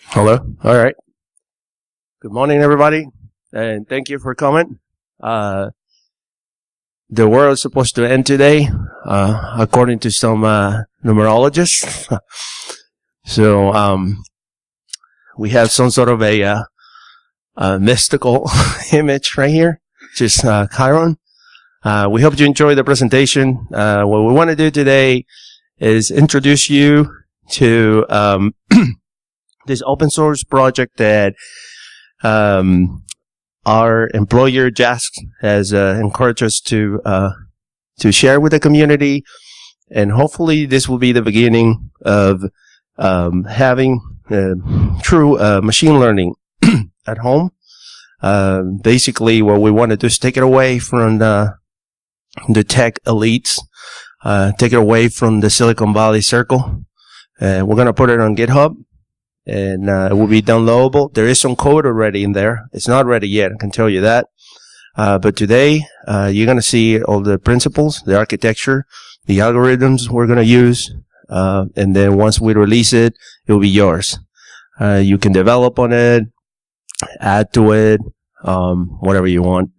Hello. All right. Good morning, everybody, and thank you for coming. The world is supposed to end today, according to some numerologists. So we have some sort of a mystical image right here, which is CHIRON. We hope you enjoy the presentation. What we want to do today is introduce you to this open source project that our employer JASK has encouraged us to share with the community, and hopefully this will be the beginning of having true machine learning at home. Basically, what we want to do is take it away from the tech elites, take it away from the Silicon Valley circle. We're going to put it on GitHub. And it will be downloadable. There is some code already in there. It's not ready yet, I can tell you that. But today, you're going to see all the principles, the architecture, the algorithms we're going to use. And then once we release it, it will be yours. You can develop on it, add to it, whatever you want.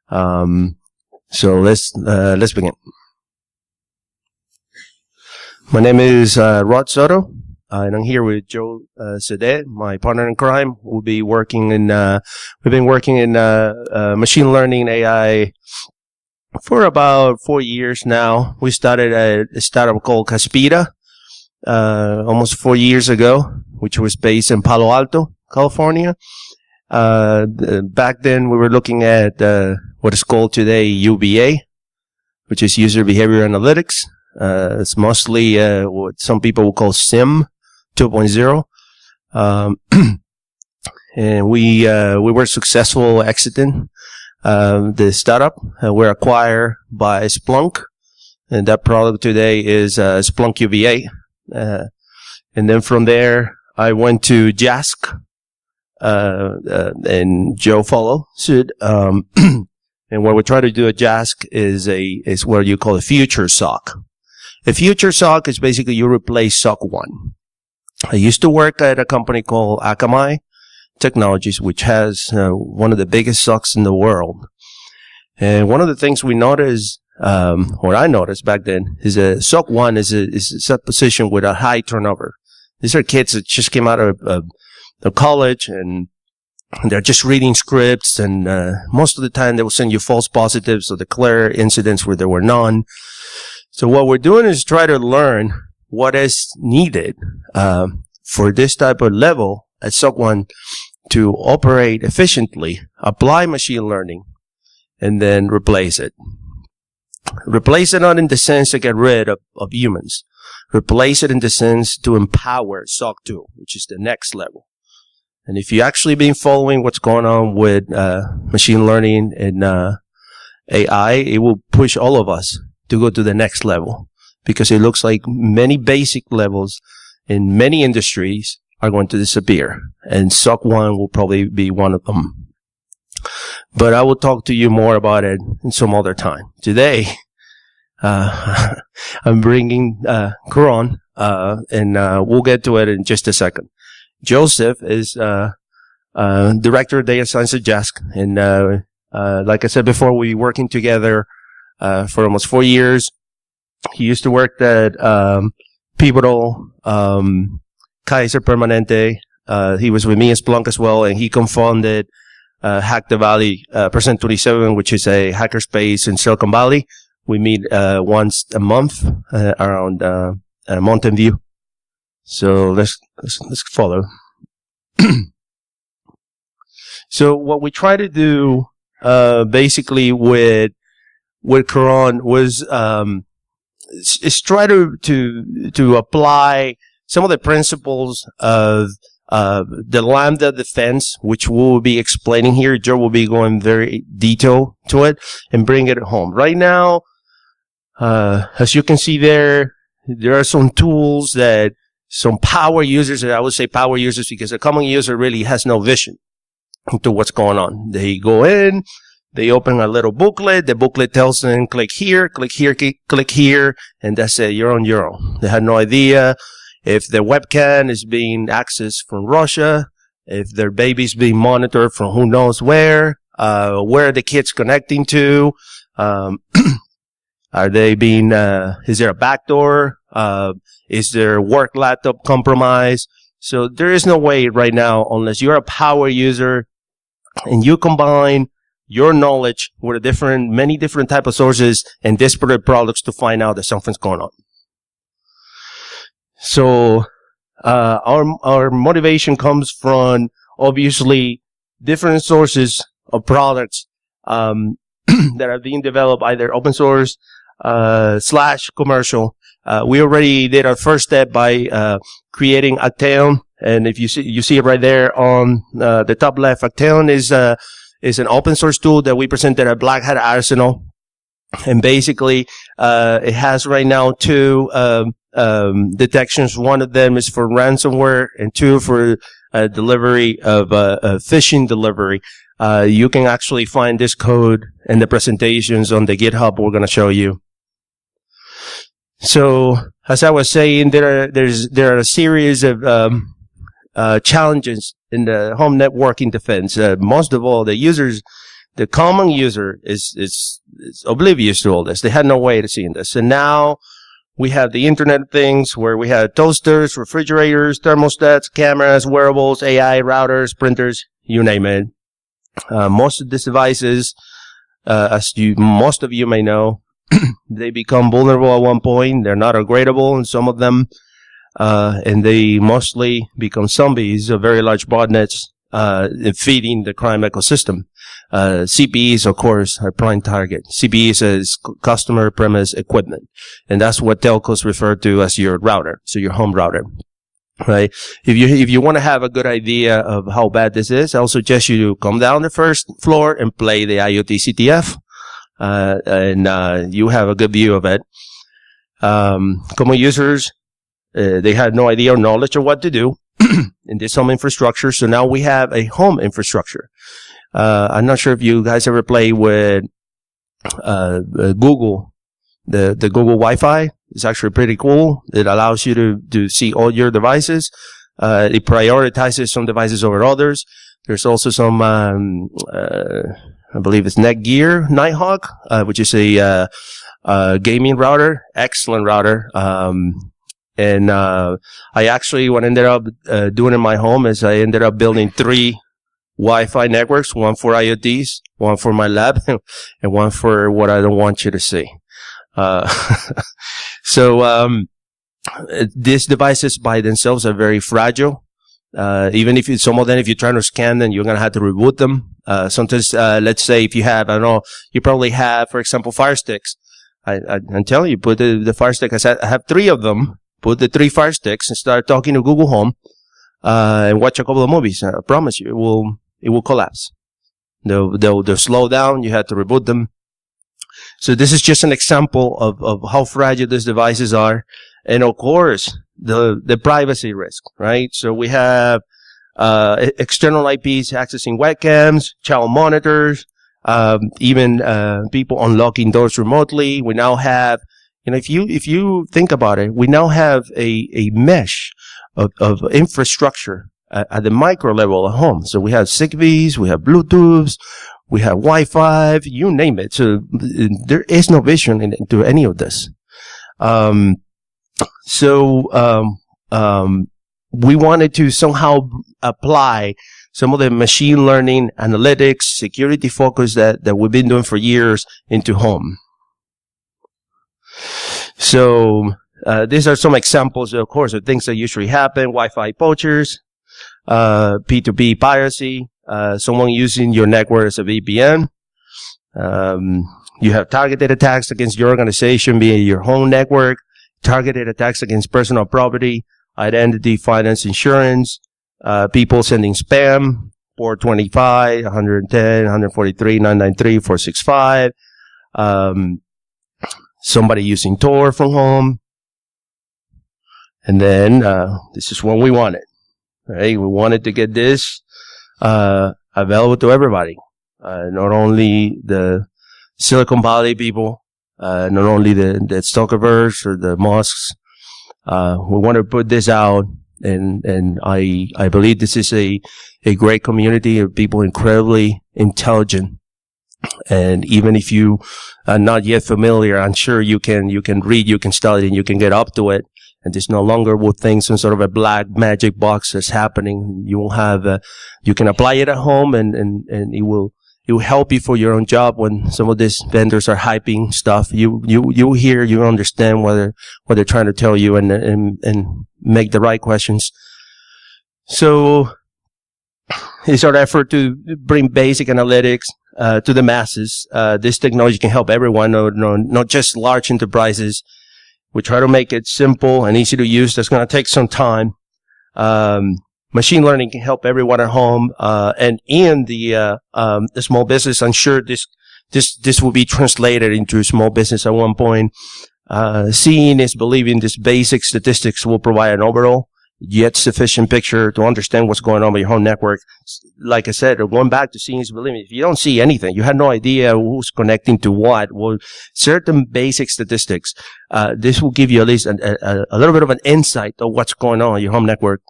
So let's begin. My name is Soto. And I'm here with Joe Zadeh, my partner in crime. We've been working in machine learning AI for about 4 years now. We started a startup called Caspita almost 4 years ago, which was based in Palo Alto, California. Back then, we were looking at what is called today UBA, which is User Behavior Analytics. It's mostly what some people will call SIM 2.0. And we were successful exiting the startup. We're acquired by Splunk, and that product today is Splunk UBA. And then from there, I went to JASK, and Joe followed suit. And what we try to do at JASK is what you call a future SOC. A future SOC is basically you replace SOC 1. I used to work at a company called Akamai Technologies, which has one of the biggest SOCs in the world. And one of the things we noticed, or I noticed back then, is a SOC 1 is a position with a high turnover. These are kids that just came out of college, and they're just reading scripts, and most of the time they will send you false positives or declare incidents where there were none. So what we're doing is try to learn what is needed for this type of level at SOC 1 to operate efficiently, apply machine learning, and then replace it. Replace it not in the sense to get rid of humans. Replace it in the sense to empower SOC 2, which is the next level. And if you actually been following what's going on with machine learning and AI, it will push all of us to go to the next level, because it looks like many basic levels in many industries are going to disappear, and SOC 1 will probably be one of them. But I will talk to you more about it in some other time. Today, I'm bringing CHIRON, and we'll get to it in just a second. Joseph is Director of Data Science at JASK, and like I said before, we're working together for almost 4 years. He used to work at Pivotal, Kaiser Permanente. He was with me at Splunk as well, and he co-founded Hack the Valley Percent 27, which is a hackerspace in Silicon Valley. We meet once a month around Mountain View. So let's follow. So what we try to do basically with CHIRON was is try to apply some of the principles of the Lambda defense, which we'll be explaining here. Joe will be going very detailed to it and bring it home. Right now, as you can see there are some tools that some power users, and I would say power users because a common user really has no vision into what's going on. They go in, they open a little booklet. The booklet tells them, click here, and that's it. You're on your own. They had no idea. if the webcam is being accessed from Russia, if their baby's being monitored from who knows where are the kids connecting to, are they being, is there a backdoor? Is their work laptop compromised? So there is no way right now, unless you're a power user and you combine your knowledge with many different type of sources and disparate products to find out that something's going on. So, our motivation comes from obviously different sources of products, that are being developed either open source, / commercial. We already did our first step by, creating Acteon. And if you see it right there on, the top left, Acteon is an open source tool that we presented at Black Hat Arsenal. And basically, it has right now 2, detections. One of them is for ransomware and 2 for, delivery of, phishing delivery. You can actually find this code and the presentations on the GitHub we're going to show you. So, as I was saying, there are a series of, challenges in the home networking defense. Most of all, the common user is oblivious to all this. They had no way to see this. And now we have the Internet of Things where we have toasters, refrigerators, thermostats, cameras, wearables, AI, routers, printers, you name it. Most of these devices, most of you may know, they become vulnerable at one point. They're not upgradable in some of them. And they mostly become zombies of very large botnets, feeding the crime ecosystem. CPEs, of course, are prime target. CPEs is customer premise equipment. And that's what telcos refer to as your router. So your home router. Right? If you want to have a good idea of how bad this is, I'll suggest you come down the first floor and play the IoT CTF. And you have a good view of it. Common users, they had no idea or knowledge of what to do in this home infrastructure. So now we have a home infrastructure. I'm not sure if you guys ever play with Google, the Google Wi-Fi. It's actually pretty cool. It allows you to see all your devices. It prioritizes some devices over others. There's also some, I believe it's Netgear Nighthawk, which is a gaming router, excellent router. And I actually, what I ended up doing in my home is I ended up building 3 Wi-Fi networks, one for IoTs, one for my lab, and one for what I don't want you to see. So these devices by themselves are very fragile. Even if some of them, if you're trying to scan them, you're going to have to reboot them. Sometimes, let's say if you have, I don't know, you probably have, for example, Fire Sticks. I'm telling you, put the Fire Stick, I have 3 of them. Put the 3 Fire Sticks and start talking to Google Home, and watch a couple of movies. I promise you, it will collapse. They'll slow down. You have to reboot them. So this is just an example of how fragile these devices are. And of course, the privacy risk, right? So we have, external IPs accessing webcams, child monitors, even, people unlocking doors remotely. We now have, if you think about it, we now have a mesh of infrastructure at the micro level at home. So we have Zigbees, we have Bluetooths, we have Wi-Fi, you name it. So there is no vision into any of this. We wanted to somehow apply some of the machine learning, analytics, security focus that we've been doing for years into home. So, these are some examples, of course, of things that usually happen. Wi-Fi poachers, P2P piracy, someone using your network as a VPN. You have targeted attacks against your organization via your home network, targeted attacks against personal property, identity, finance, insurance, people sending spam, 425, 110, 143, 993, 465, somebody using Tor from home. And then, this is what we wanted, right? We wanted to get this, available to everybody. Not only the Silicon Valley people, not only the Stalkerverse or the mosques, We want to put this out, and I believe this is a great community of people incredibly intelligent. And even if you are not yet familiar, I'm sure you can read, you can study, and you can get up to it. And this no longer will think some sort of a black magic box that's happening. You will have, you can apply it at home, and it will help you for your own job when some of these vendors are hyping stuff. You hear, you understand what they're trying to tell you, and make the right questions. So it's our effort to bring basic analytics to the masses. This technology can help everyone, not just large enterprises. We try to make it simple and easy to use. That's going to take some time. Machine learning can help everyone at home, and in the small business. I'm sure this will be translated into small business at one point. Seeing is believing. This basic statistics will provide an overall yet sufficient picture to understand what's going on with your home network. Like I said, going back to seeing is believing. If you don't see anything, you have no idea who's connecting to what. Well, certain basic statistics, this will give you at least a little bit of an insight of what's going on in your home network.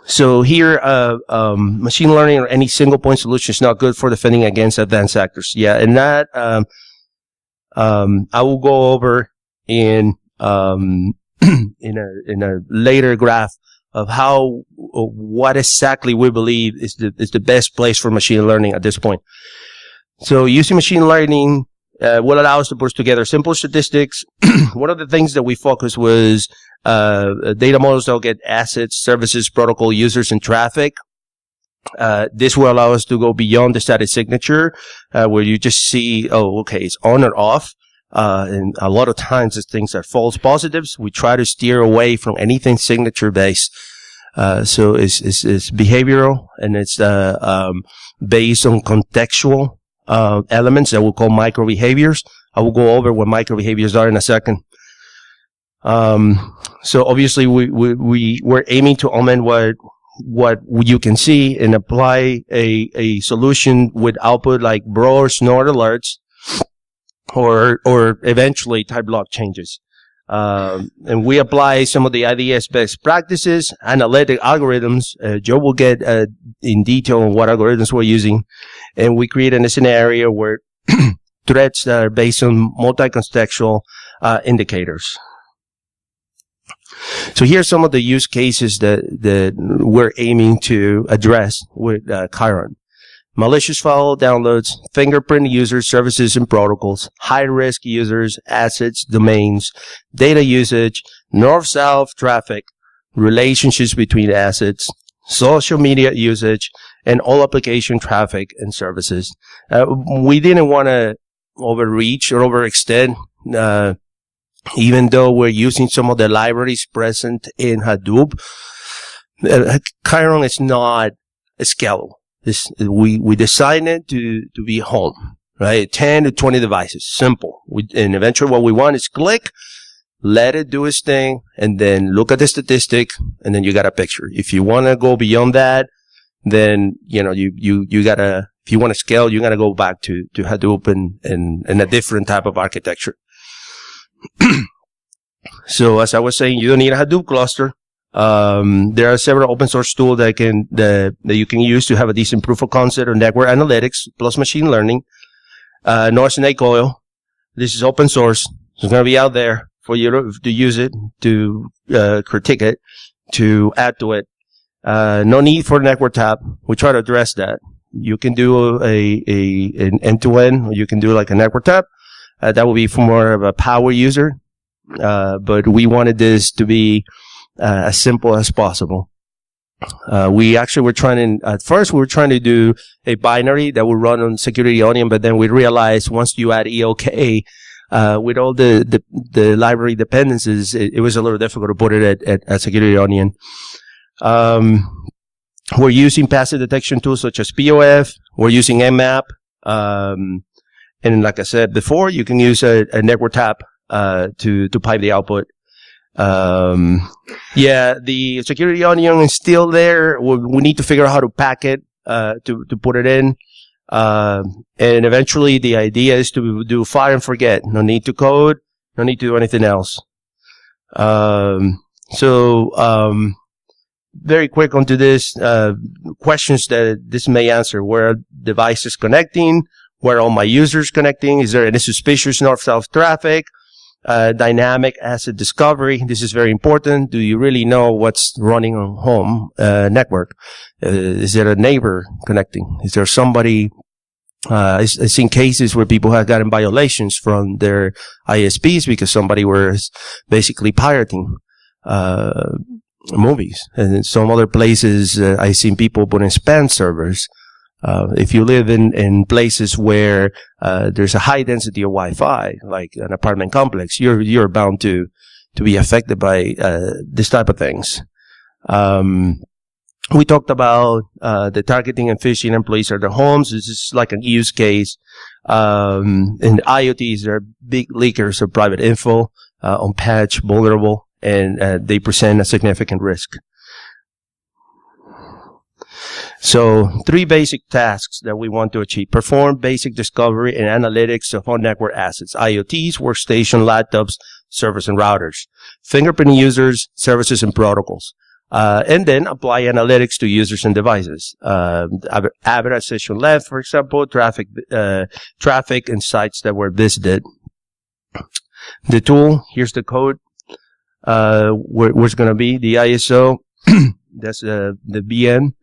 So here, machine learning or any single point solution is not good for defending against advanced actors. Yeah, and that, I will go over in a later graph of what exactly we believe is the best place for machine learning at this point. So using machine learning, will allow us to put together simple statistics. One of the things that we focused was, data models that will get assets, services, protocol, users, and traffic. This will allow us to go beyond the static signature, where you just see, okay, it's on or off. And a lot of times these things are false positives. We try to steer away from anything signature based. So it's behavioral, and it's, based on contextual, elements that we'll call micro behaviors. I will go over what micro behaviors are in a second. So obviously we're aiming to augment what you can see and apply a solution with output like broad snort alerts, or eventually type block changes. And we apply some of the IDS best practices, analytic algorithms. Joe will get in detail on what algorithms we're using. And we create a scenario where threats that are based on multi-contextual indicators. So here's some of the use cases that we're aiming to address with CHIRON. Malicious file downloads, fingerprint users, services, and protocols, high-risk users, assets, domains, data usage, north-south traffic, relationships between assets, social media usage, and all application traffic and services. We didn't want to overreach or overextend, even though we're using some of the libraries present in Hadoop. CHIRON is not scalable. We designed it to be home, right? 10 to 20 devices, simple. And eventually what we want is click, let it do its thing, and then look at the statistic, and then you got a picture. If you want to go beyond that, then, you gotta, if you want to scale, you gotta go back to Hadoop and a different type of architecture. So as I was saying, you don't need a Hadoop cluster. There are several open source tools that you can use to have a decent proof of concept on network analytics plus machine learning. North Snake Oil. This is open source. It's going to be out there for you to use it, to critique it, to add to it. No need for a network tab. We try to address that. You can do an end-to-end, or you can do like a network tab. That will be for more of a power user. But we wanted this to be as simple as possible. We actually were at first we were trying to do a binary that would run on Security Onion, but then we realized once you add EOK, with all the library dependencies, it was a little difficult to put it at Security Onion. We're using passive detection tools such as POF. We're using Nmap. And like I said before, you can use a network tab to pipe the output. The Security Onion is still there. We need to figure out how to pack it to put it in. And eventually the idea is to do fire and forget. No need to code, no need to do anything else. Very quick onto this, questions that this may answer. Where are devices connecting? Where are all my users connecting? Is there any suspicious north-south traffic? Dynamic asset discovery. This is very important. Do you really know what's running on home network? Is there a neighbor connecting? Is there somebody? I've seen cases where people have gotten violations from their ISPs because somebody was basically pirating movies. And in some other places, I've seen people put in spam servers. If you live in places where there's a high density of Wi-Fi, like an apartment complex, you're bound to be affected by this type of things. We talked about the targeting and phishing employees at their homes. This is like a use case. And IoTs are big leakers of private info, unpatched, vulnerable, and they present a significant risk. So 3 basic tasks that we want to achieve. Perform basic discovery and analytics of home network assets, IoTs, workstation, laptops, servers, and routers. Fingerprint users, services, and protocols. And then apply analytics to users and devices. Average session length, for example, traffic and sites that were visited. The tool, here's the code. Where it's going to be the ISO. That's the VM.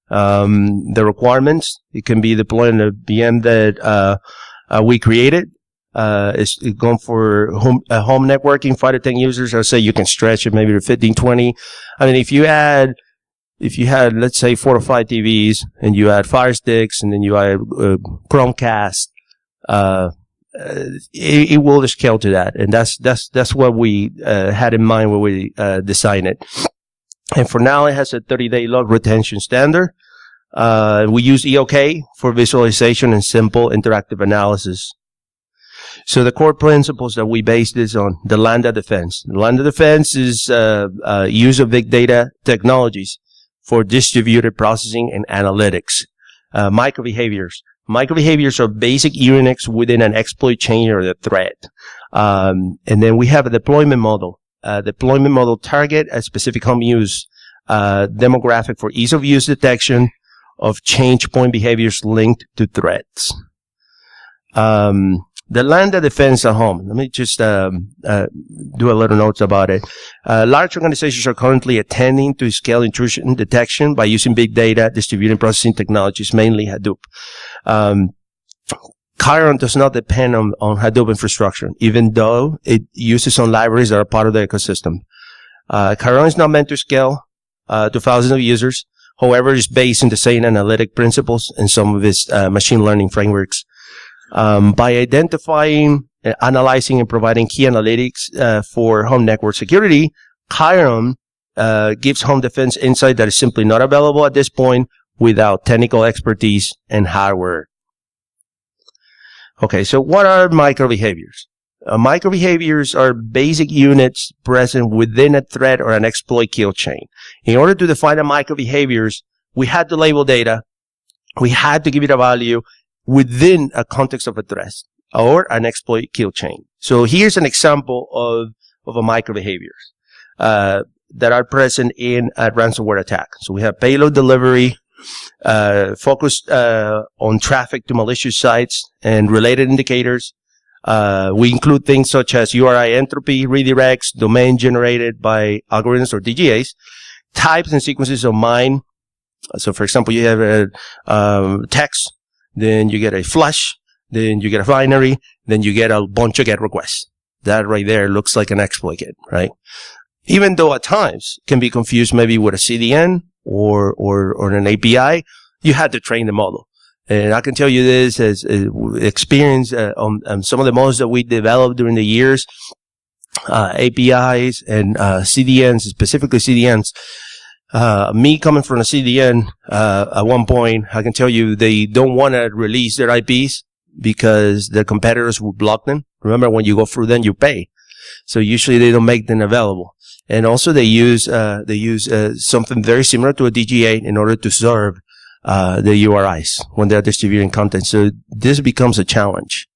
The requirements, it can be deployed in a VM that we created. It's going for home networking, 5 to 10 users. I'll say you can stretch it maybe to 15, 20. I mean, if you had, let's say 4 or 5 TVs and you had Fire Sticks and then you had Chromecast, it will scale to that. And that's what we had in mind when we designed it. And for now, it has a 30-day log retention standard. We use EOK for visualization and simple interactive analysis. So the core principles that we base this on, the Lambda defense. The Lambda defense is use of big data technologies for distributed processing and analytics. Microbehaviors. Microbehaviors are basic units within an exploit chain or the threat. And then we have a deployment model. Deployment model target a specific home use demographic for ease of use detection of change point behaviors linked to threats. The Lambda defense at home. Let me just do a little notes about it. Large organizations are currently attending to scale intrusion detection by using big data distributed processing technologies, mainly Hadoop. CHIRON does not depend on Hadoop infrastructure, even though it uses some libraries that are part of the ecosystem. CHIRON is not meant to scale to thousands of users. However, it's based on the same analytic principles and some of its machine learning frameworks. By identifying, analyzing, and providing key analytics for home network security, CHIRON gives home defense insight that is simply not available at this point without technical expertise and hardware. Okay, so what are microbehaviors? Microbehaviors are basic units present within a threat or an exploit kill chain. In order to define the microbehaviors, we had to label data. We had to give it a value within a context of a threat or an exploit kill chain. So here's an example of a microbehaviors that are present in a ransomware attack. So we have payload delivery, focused on traffic to malicious sites and related indicators. We include things such as URI entropy, redirects, domain generated by algorithms or DGAs, types and sequences of mine. So for example, you have a text, then you get a flush, then you get a binary, then you get a bunch of GET requests. That right there looks like an exploit kit, right? Even though at times can be confused maybe with a CDN or an API, you had to train the model. And I can tell you this as experience on some of the models that we developed during the years, APIs and CDNs, specifically CDNs. Me coming from a CDN at one point, I can tell you they don't want to release their IPs because their competitors will block them. Remember, when you go through them, you pay. So usually they don't make them available. And also they use something very similar to a DGA in order to serve the URIs when they're distributing content. So this becomes a challenge.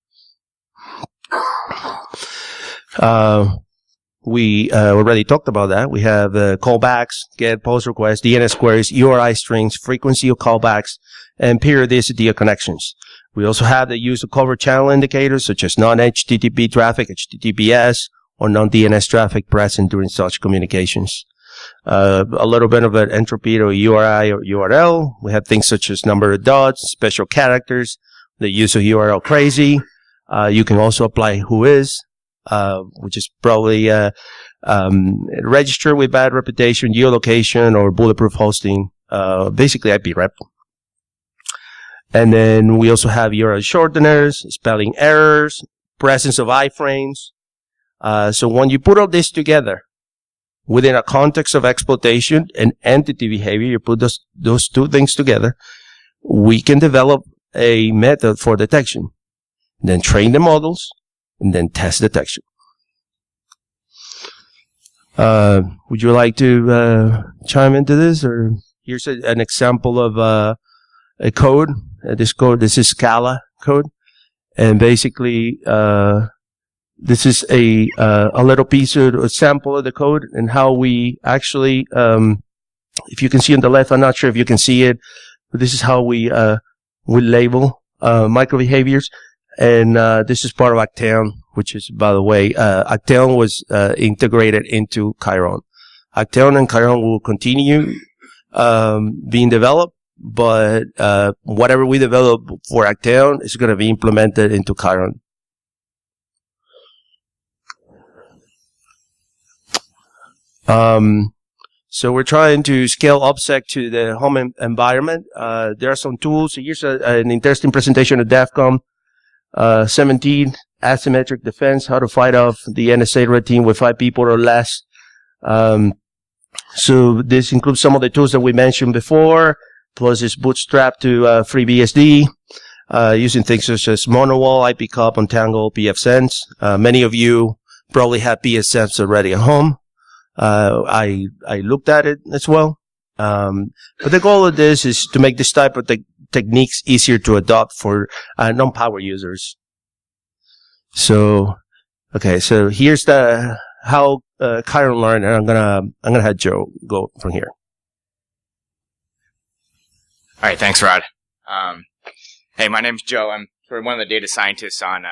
We already talked about that. We have callbacks, get, post requests, DNS queries, URI strings, frequency of callbacks, and periodicity of connections. We also have the use of covered channel indicators such as non-HTTP traffic, HTTPS, or non-DNS traffic present during such communications. A little bit of an entropy to URI or URL. We have things such as number of dots, special characters, the use of URL crazy. You can also apply whois, which is probably register with bad reputation, geolocation, or bulletproof hosting, basically IP rep. And then we also have URL shorteners, spelling errors, presence of iframes. So when you put all this together within a context of exploitation and entity behavior, you put those two things together, we can develop a method for detection, then train the models, and then test detection. Would you like to chime into this? Or here's an example of a code. This is Scala code, and basically this is a little piece of a sample of the code and how we actually, if you can see on the left, I'm not sure if you can see it, but this is how we label micro behaviors. And this is part of Acteon, which is, by the way, Acteon was integrated into CHIRON. Acteon and CHIRON will continue being developed, but whatever we develop for Acteon is going to be implemented into CHIRON. So we're trying to scale OPSEC to the home environment. There are some tools. Here's an interesting presentation of DEFCON 17, asymmetric defense, how to fight off the NSA red team with 5 people or less. So this includes some of the tools that we mentioned before, plus is bootstrap to FreeBSD, using things such as Monowall, IPCOP, Untangle, pfSense. Many of you probably have pfSense already at home. I looked at it as well. But the goal of this is to make this type of techniques easier to adopt for non-power users. So, okay, so here's how CHIRON learned, and I'm gonna have Joe go from here. All right, thanks, Rod. Hey, my name's Joe. I'm sort of one of the data scientists on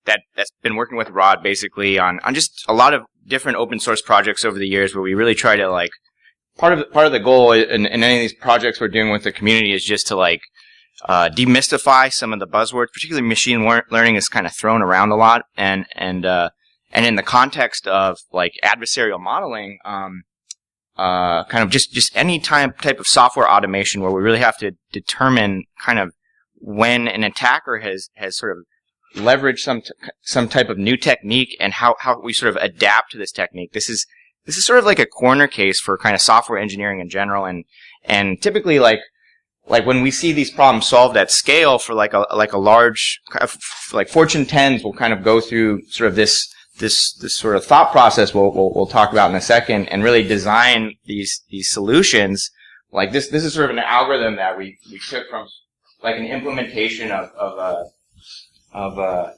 that's been working with Rod basically on just a lot of different open source projects over the years, where we really try to, like, part of the goal in any of these projects we're doing with the community is just to, like, demystify some of the buzzwords. Particularly machine learning is kind of thrown around a lot, and in the context of, like, adversarial modeling, kind of just any type of software automation where we really have to determine kind of when an attacker has sort of leveraged some type of new technique, and how we sort of adapt to this technique. This is sort of like a corner case for kind of software engineering in general, and typically like when we see these problems solved at scale for like a large, like Fortune 10s will kind of go through sort of this sort of thought process we'll talk about in a second, and really design these solutions. Like this is sort of an algorithm that we took from like an implementation of a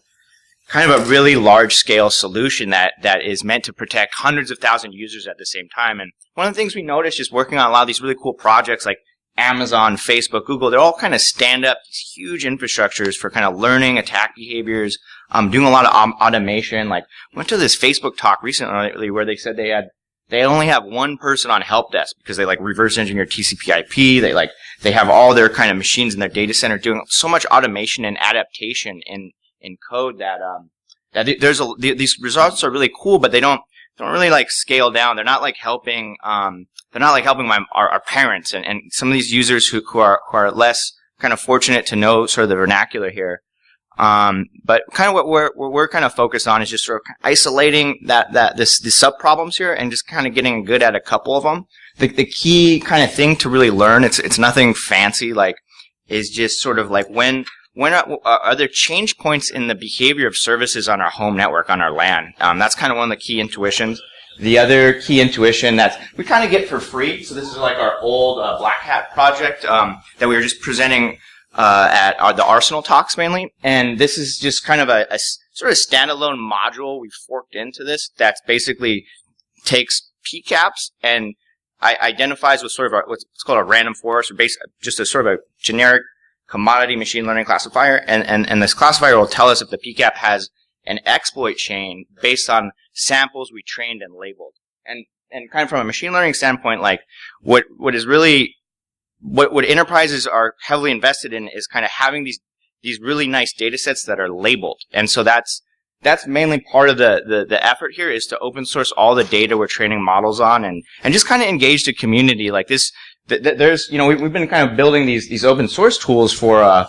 kind of a really large scale solution that is meant to protect hundreds of thousand users at the same time. And one of the things we noticed just working on a lot of these really cool projects like Amazon, Facebook, Google, they're all kind of stand up these huge infrastructures for kind of learning attack behaviors, doing a lot of automation. Like, went to this Facebook talk recently where they said they only have one person on help desk because they like reverse engineer TCP/IP. They have all their kind of machines in their data center doing so much automation and adaptation in code that these results are really cool, but they don't really like scale down. They're not like helping our parents and some of these users who are less kind of fortunate to know sort of the vernacular here. But kind of what we're kind of focused on is just sort of isolating the sub problems here and just kind of getting good at a couple of them. The key kind of thing to really learn, it's nothing fancy, like, is just sort of like when are there change points in the behavior of services on our home network, on our LAN? That's kind of one of the key intuitions. the other key intuition that we kind of get for free. So this is like our old Black Hat project that we were just presenting at the Arsenal talks mainly. And this is just kind of a sort of standalone module we forked into this that's basically takes PCAPs and identifies with sort of what's called a random forest, or just a sort of a generic commodity machine learning classifier. And this classifier will tell us if the PCAP has an exploit chain based on samples we trained and labeled. And kind of from a machine learning standpoint, like what enterprises are heavily invested in is kind of having these really nice data sets that are labeled. And so that's mainly part of the effort here, is to open source all the data we're training models on and just kind of engage the community. Like this, there's, we've been kind of building these open source tools for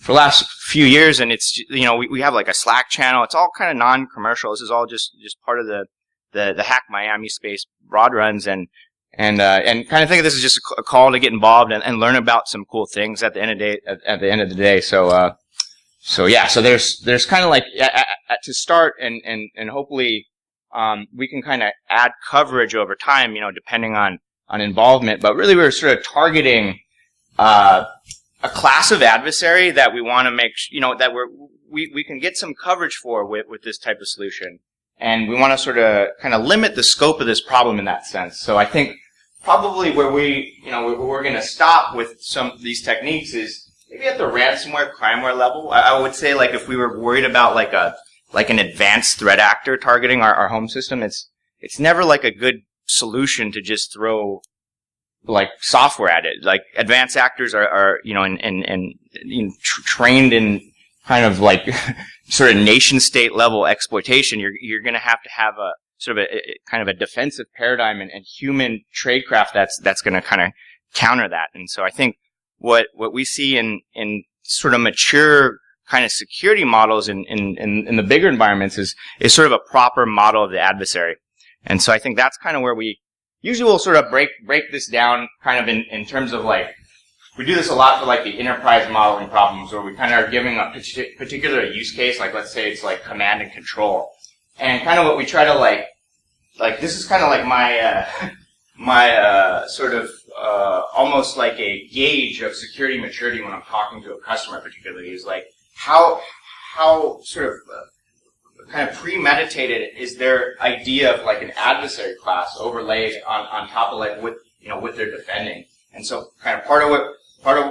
the last few years, and it's, we have like a Slack channel. It's all kind of non-commercial. This is all just part of the Hack Miami space Rod runs, and kind of think of this as just a call to get involved and learn about some cool things at the end of the day. So there's kind of like to start and hopefully we can kind of add coverage over time, depending on involvement. But really, we're sort of targeting a class of adversary that we want to make, that we can get some coverage for with this type of solution. And we want to sort of kind of limit the scope of this problem in that sense. So I think probably where we're going to stop with some of these techniques is maybe at the ransomware, crimeware level. I would say, like, if we were worried about like an advanced threat actor targeting our home system, it's never like a good solution to just throw like software at it. Like, advanced actors are trained in kind of like sort of nation state level exploitation. You're going to have a sort of a kind of a defensive paradigm and human tradecraft that's going to kind of counter that. And so I think what we see in sort of mature kind of security models in the bigger environments is sort of a proper model of the adversary. And so I think that's kind of where we usually will sort of break this down kind of in terms of, like, we do this a lot for like the enterprise modeling problems, where we kind of are giving a particular use case, like let's say it's like command and control. And kind of what we try to like this is kind of like my sort of almost like a gauge of security maturity when I'm talking to a customer particularly, is like how sort of kind of premeditated is their idea of like an adversary class overlaid on top of like what they're defending. And so kind of part of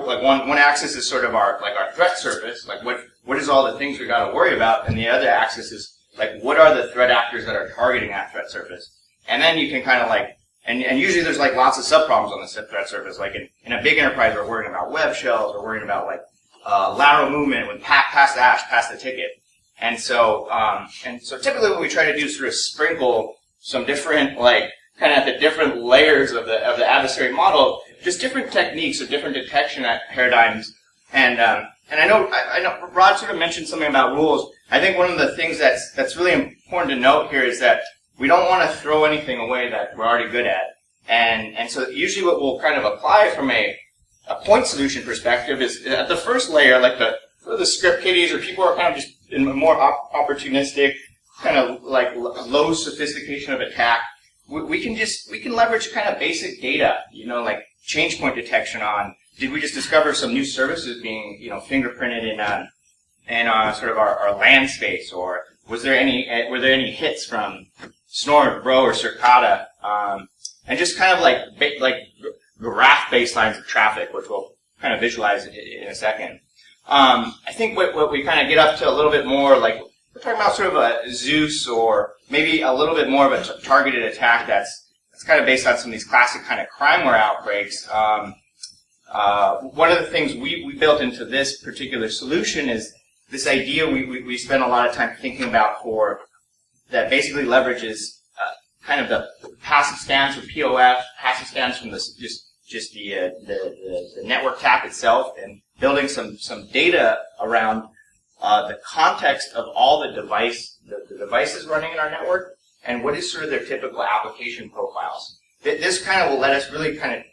like one axis is sort of our threat surface, like what is all the things we got to worry about, and the other axis is like what are the threat actors that are targeting that threat surface. And then you can kind of like, and usually there's like lots of subproblems on the threat surface. Like in a big enterprise, we're worrying about web shells, we're worrying about like lateral movement with pass the hash, pass the ticket. And so typically what we try to do is sort of sprinkle some different, like, kind of at the different layers of the adversary model, just different techniques or different detection paradigms. And I know Rod sort of mentioned something about rules. I think one of the things that's really important to note here is that we don't want to throw anything away that we're already good at. And so usually what we'll kind of apply from a point solution perspective is at the first layer, like the script kiddies or people who are kind of just in a more opportunistic, kind of like low sophistication of attack, we can leverage kind of basic data, like change point detection on, did we just discover some new services being, fingerprinted in sort of our land space, or were there any hits from Snort, Bro, or Circata, and just kind of like graph baselines of traffic, which we'll kind of visualize in a second. I think what we kind of get up to a little bit more, like, we're talking about sort of a Zeus, or maybe a little bit more of a targeted attack that's kind of based on some of these classic kind of crimeware outbreaks. One of the things we built into this particular solution is this idea we spend a lot of time thinking about that basically leverages kind of the passive scans from POF, passive scans from the network tap itself, and building some data around the context of all the devices running in our network, and what is sort of their typical application profiles. This kind of will let us really kind of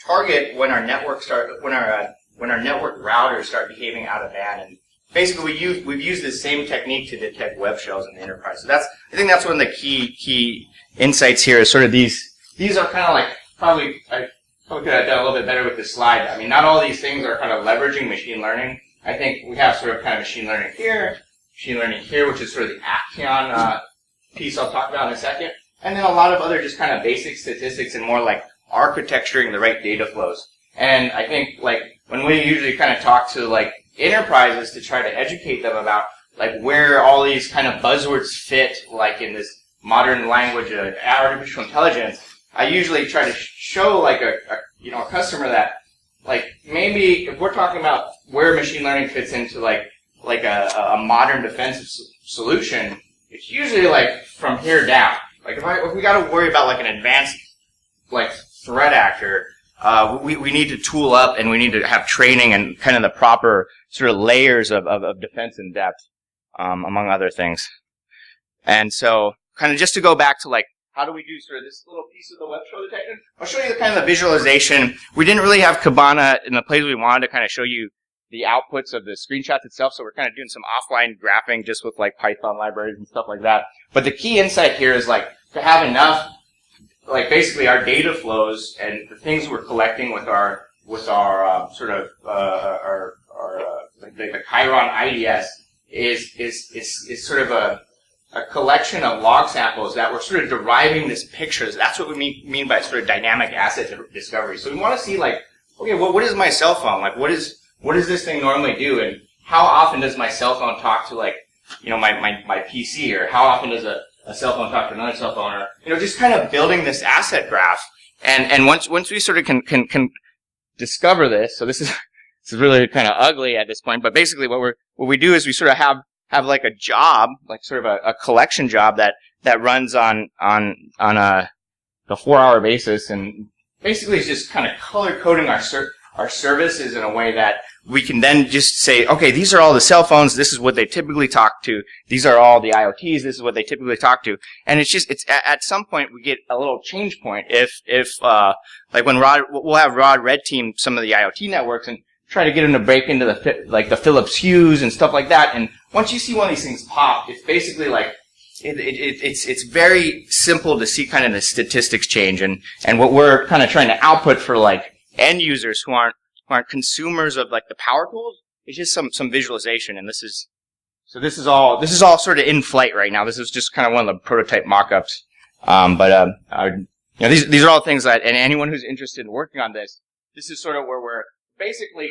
target when our network routers start behaving out of band. And basically, we've used the same technique to detect web shells in the enterprise. So I think that's one of the key insights here is sort of these are kind of like, I probably could have done a little bit better with this slide. I mean, not all these things are kind of leveraging machine learning. I think we have sort of kind of machine learning here, which is sort of the Action piece I'll talk about in a second. And then a lot of other just kind of basic statistics and more like architecturing the right data flows. And I think like when we usually kind of talk to like enterprises to try to educate them about like where all these kind of buzzwords fit like in this modern language of artificial intelligence, I usually try to show like a customer that like maybe if we're talking about where machine learning fits into like a modern defensive solution, it's usually like from here down. Like if we got to worry about like an advanced like threat actor, we need to tool up and we need to have training and kind of the proper sort of layers of defense in depth, among other things. And so kind of just to go back to like how do we do sort of this little piece of the web trail detection? I'll show you the kind of the visualization. We didn't really have Kibana in the place we wanted to kind of show you the outputs of the screenshots itself, so we're kind of doing some offline graphing just with like Python libraries and stuff like that. But the key insight here is like to have enough, like basically our data flows and the things we're collecting with our sort of the CHIRON IDS is sort of a collection of log samples that we're sort of deriving this pictures. That's what we mean by sort of dynamic asset discovery. So we want to see like, okay, well, what is my cell phone? Like, what does this thing normally do? And how often does my cell phone talk to like, my PC? Or how often does a cell phone talk to another cell phone? Or, just kind of building this asset graph. And once we sort of can discover this, so this is really kind of ugly at this point, but basically what we do is we sort of have like a job, like sort of a collection job that runs on the 4-hour basis, and basically it's just kind of color coding our services in a way that we can then just say, okay, these are all the cell phones, this is what they typically talk to, these are all the IoTs, this is what they typically talk to. And it's at some point we get a little change point if like when we'll have Rod red team some of the IoT networks and try to get them to break into the Philips Hues and stuff like that. And once you see one of these things pop, it's basically like it's very simple to see kind of the statistics change. And what we're kind of trying to output for like end users who aren't consumers of like the power tools is just some visualization. And this is all sort of in flight right now. This is just kind of one of the prototype mock-ups. These are all things that, and anyone who's interested in working on this is sort of where we're basically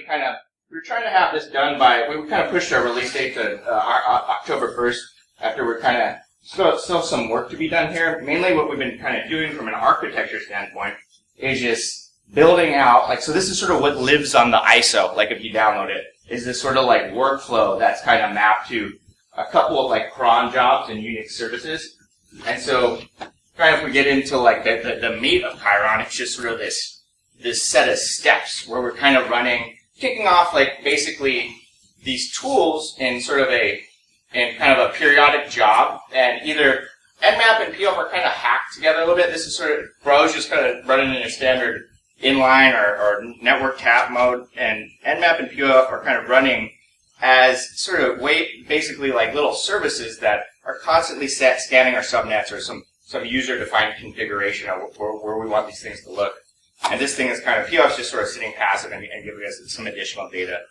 we're trying to have this done by, we kind of pushed our release date to October 1st after we're kind of still some work to be done here. Mainly what we've been kind of doing from an architecture standpoint is just building out, like, so this is sort of what lives on the ISO, like if you download it, is this sort of like workflow that's kind of mapped to a couple of like cron jobs and Unix services. And so kind of if we get into like the meat of Chiron, it's just sort of this set of steps where we're kind of kicking off like basically these tools in kind of a periodic job, and either Nmap and POF are kind of hacked together a little bit. This is sort of, Bro's just kind of running in a standard inline or network tap mode, and Nmap and POF are kind of running as sort of basically like little services that are constantly scanning our subnets or some user-defined configuration of where we want these things to look. And this thing is kind of, POF's just sort of sitting passive and giving us some additional data.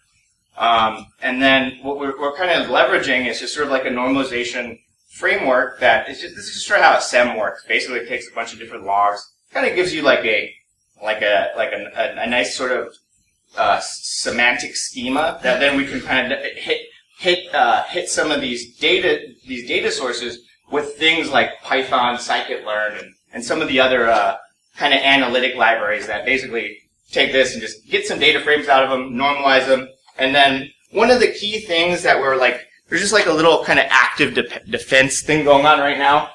And then what we're kind of leveraging is just sort of like a normalization framework that this is just sort of how a SEM works. Basically, it takes a bunch of different logs, kind of gives you like a nice sort of semantic schema that then we can kind of hit some of these data sources with things like Python, scikit-learn, and some of the other kind of analytic libraries that basically take this and just get some data frames out of them, normalize them, and then one of the key things that we're like, there's just like a little kind of active defense thing going on right now,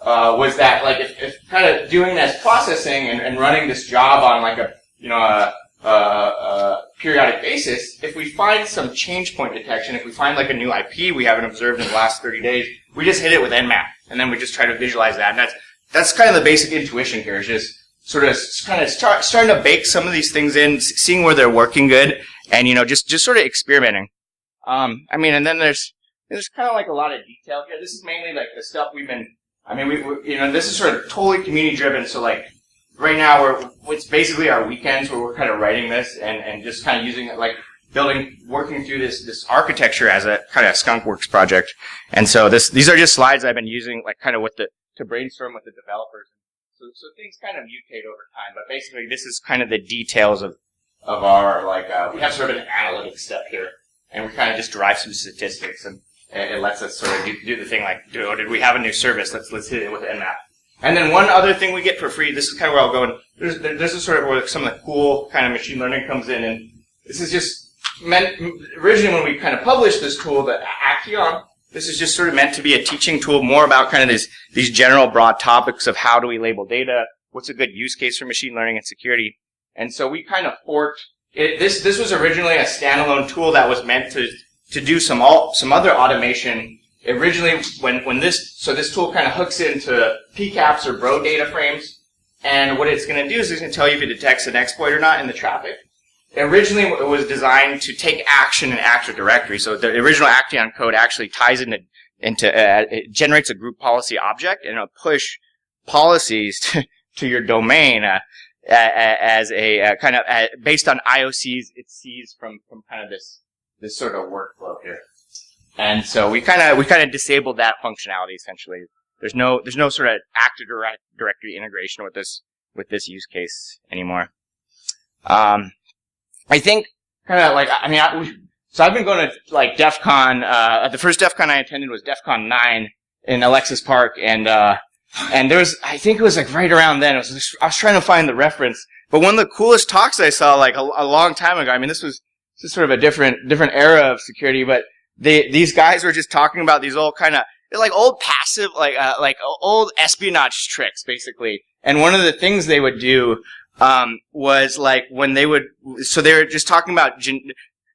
was that like if kind of doing this processing and running this job on like a periodic basis, if we find some change point detection, if we find like a new IP we haven't observed in the last 30 days, we just hit it with Nmap, and then we just try to visualize that. And that's kind of the basic intuition here, is just sort of starting to bake some of these things in, seeing where they're working good, and just sort of experimenting. And then there's kind of like a lot of detail here. This is mainly like the stuff we've been I mean, this is sort of totally community driven. So like right now it's basically our weekends where we're kind of writing this and just kind of using it, like working through this architecture as a kind of a skunkworks project. And so these are just slides I've been using, like kind of to brainstorm with the developers. So things kind of mutate over time, but basically this is kind of the details of our, we have sort of an analytics step here, and we kind of just derive some statistics, and it lets us sort of do the thing like, did we have a new service? Let's hit it with Nmap. And then one other thing we get for free, this is kind of where I'll go, and this is sort of where some of the cool kind of machine learning comes in, and this is just meant, originally when we kind of published this tool, the Axion, this is just sort of meant to be a teaching tool more about kind of these general broad topics of how do we label data, what's a good use case for machine learning and security. And so we kind of forked it. This was originally a standalone tool that was meant to do some other automation. Originally, when this tool kind of hooks into PCAPs or bro data frames, and what it's going to do is it's going to tell you if it detects an exploit or not in the traffic. Originally, it was designed to take action in Active Directory. So the original Axion code actually ties into it generates a group policy object, and it'll push policies to your domain as a kind of based on IOCs it sees from kind of this sort of workflow here. And so we kind of disabled that functionality essentially. There's no sort of Active Directory integration with this use case anymore. I think kind of like, I mean, so I've been going to like DEF CON, the first DEF CON I attended was DEF CON 9 in Alexis Park, and there was, I think it was like right around then, I was trying to find the reference, but one of the coolest talks I saw like a long time ago, I mean, this is sort of a different era of security, but these guys were just talking about these old kind of, like old passive, like old espionage tricks, basically. And one of the things they would do, was like when they were just talking about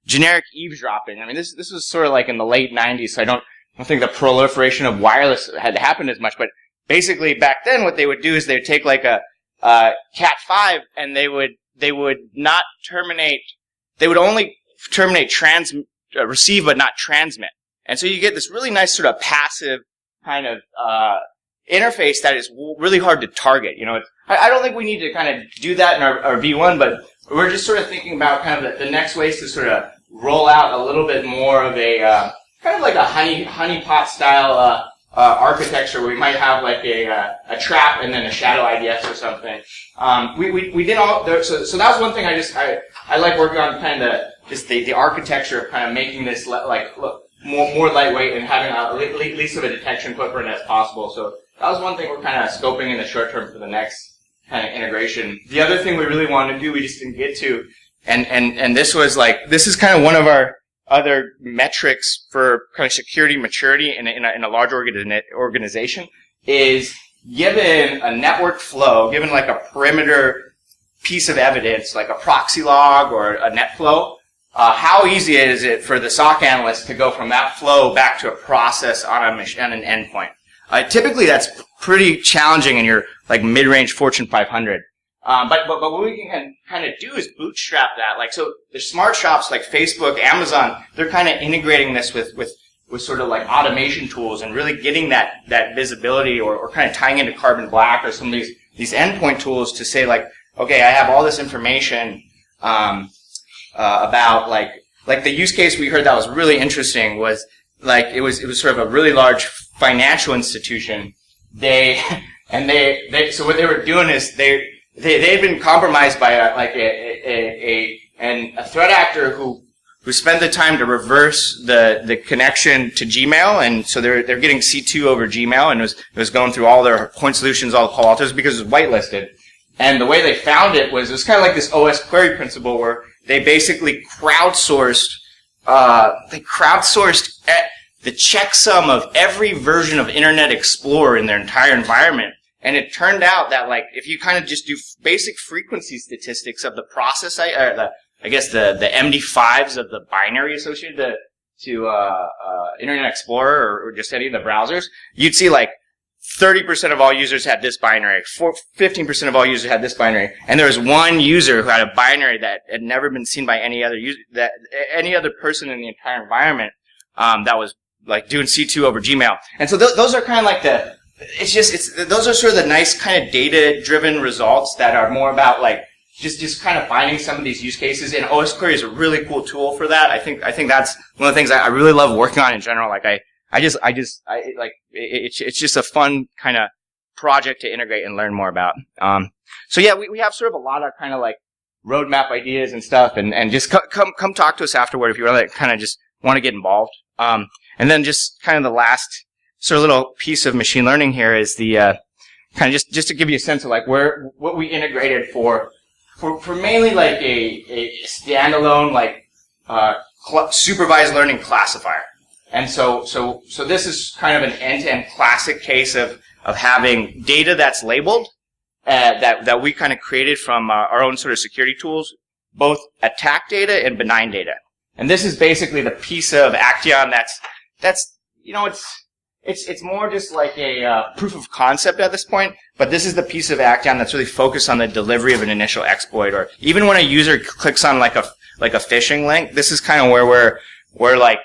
generic eavesdropping. I mean, this was sort of like in the late 90s, so I don't think the proliferation of wireless had happened as much, but basically back then what they would do is they would take like a Cat5 and they would not terminate, they would only terminate receive but not transmit. And so you get this really nice sort of passive kind of interface that is really hard to target. You know, I don't think we need to kind of do that in our V1, but we're just sort of thinking about kind of the next ways to sort of roll out a little bit more of a kind of like a honeypot style architecture where we might have like a trap and then a shadow IDS or something. We did all so that was one thing I like working on, kind of the architecture of kind of making this more lightweight and having at least of a detection footprint as possible. So that was one thing we're kind of scoping in the short term for the next kind of integration. The other thing we really wanted to do, we just didn't get to, and this is kind of one of our other metrics for kind of security maturity in a large organization, is given a network flow, given like a perimeter piece of evidence, like a proxy log or a net flow, how easy is it for the SOC analyst to go from that flow back to a process on an endpoint? Typically, that's pretty challenging in your like mid-range Fortune 500. But what we can kind of do is bootstrap that. Like, so there's smart shops like Facebook, Amazon, they're kind of integrating this with sort of like automation tools and really getting that visibility or kind of tying into Carbon Black or some of these endpoint tools to say like, okay, I have all this information, about like the use case we heard that was really interesting was like, it was sort of a really large financial institution. So what they were doing is they had been compromised by a threat actor who spent the time to reverse the connection to Gmail, and so they're getting C2 over Gmail, and it was going through all their point solutions, all the call alters, because it was whitelisted. And the way they found it was kind of like this OS query principle where they basically crowdsourced the checksum of every version of Internet Explorer in their entire environment. And it turned out that, like, if you kind of just do basic frequency statistics of the process, the MD5s of the binary associated to Internet Explorer or just any of the browsers, you'd see like 30% of all users had this binary, 15% of all users had this binary, and there was one user who had a binary that had never been seen by any other user, that any other person in the entire environment, that was like doing C2 over Gmail. And so those are kind of like the those are sort of the nice kind of data-driven results that are more about like just kind of finding some of these use cases. And OS Query is a really cool tool for that. I think that's one of the things I really love working on in general. Like it's just a fun kind of project to integrate and learn more about. So yeah, we have sort of a lot of kind of like roadmap ideas and stuff, and just come talk to us afterward if you really kind of just want to get involved. And then just kind of the last sort of little piece of machine learning here is the kind of just to give you a sense of like what we integrated for mainly like a standalone like supervised learning classifier. And so this is kind of an end-to-end classic case of having data that's labeled that we kind of created from our own sort of security tools, both attack data and benign data. And this is basically the piece of Action that's it's more just like a proof of concept at this point, but this is the piece of Action that's really focused on the delivery of an initial exploit, or even when a user clicks on like a phishing link, this is kind of where we're like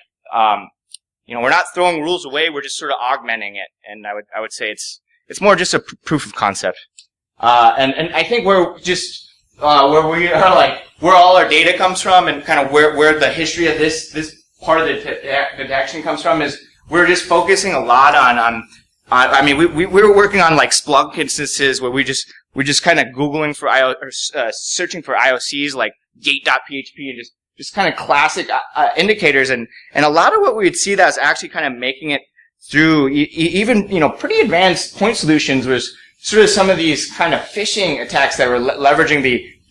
we're not throwing rules away, we're just sort of augmenting it. And I would say it's more just a proof of concept. And I think we're just where we are like where all our data comes from, and kind of where the history of this part of the detection comes from is we're just focusing a lot on I mean we were working on like Splunk instances where we're just kind of googling for searching for IOCs like gate.php and just kind of classic indicators, and a lot of what we would see that's actually kind of making it through even pretty advanced point solutions was sort of some of these kind of phishing attacks that were leveraging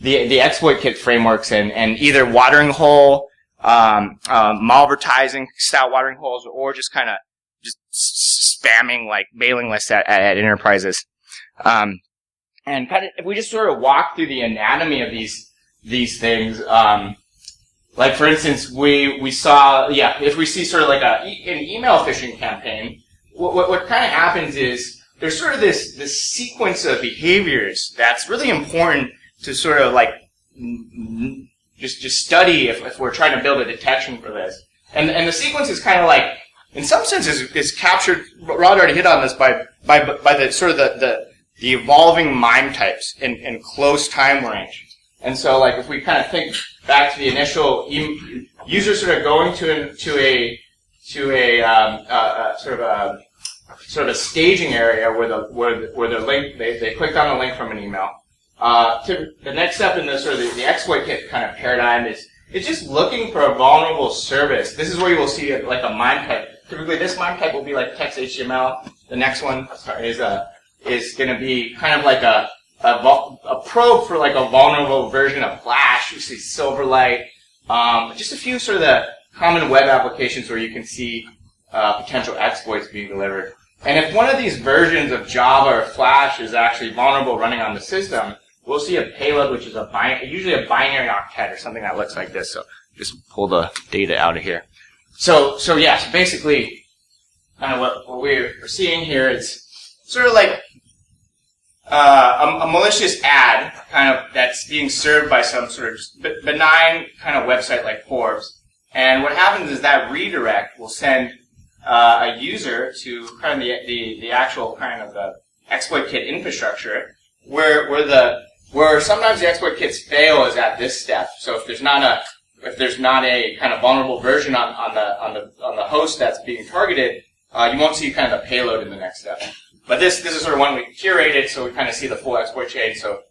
the exploit kit frameworks and either watering hole, malvertising style watering holes, or just kind of just spamming like mailing lists at enterprises. And kind of if we just sort of walk through the anatomy of these things, like for instance, we saw if we see sort of like an email phishing campaign, what kind of happens is there's sort of this sequence of behaviors that's really important to sort of like just study if we're trying to build a detection for this. And the sequence is kind of like, in some senses, is captured. Rod already hit on this by the sort of the evolving MIME types in close time range. And so, like, if we kind of think back to the initial user sort of going to a sort of a staging area where the link they clicked on a link from an email. To the next step in the sort of the exploit kit kind of paradigm is it's just looking for a vulnerable service. This is where you will see like a MIME type. Typically, this MIME type will be like text HTML. The next one is going to be kind of like a probe for like a vulnerable version of Flash. You see Silverlight. Just a few sort of the common web applications where you can see potential exploits being delivered. And if one of these versions of Java or Flash is actually vulnerable running on the system, we'll see a payload which is usually a binary octet or something that looks like this. So just pull the data out of here. So basically, kind of what we're seeing here is sort of like a malicious ad kind of that's being served by some sort of benign kind of website like Forbes. And what happens is that redirect will send a user to kind of the actual kind of the exploit kit infrastructure, where sometimes the exploit kits fail is at this step. So if there's not a kind of vulnerable version on the host that's being targeted, you won't see kind of the payload in the next step. But this is sort of one we curated, so we kind of see the full exploit chain. So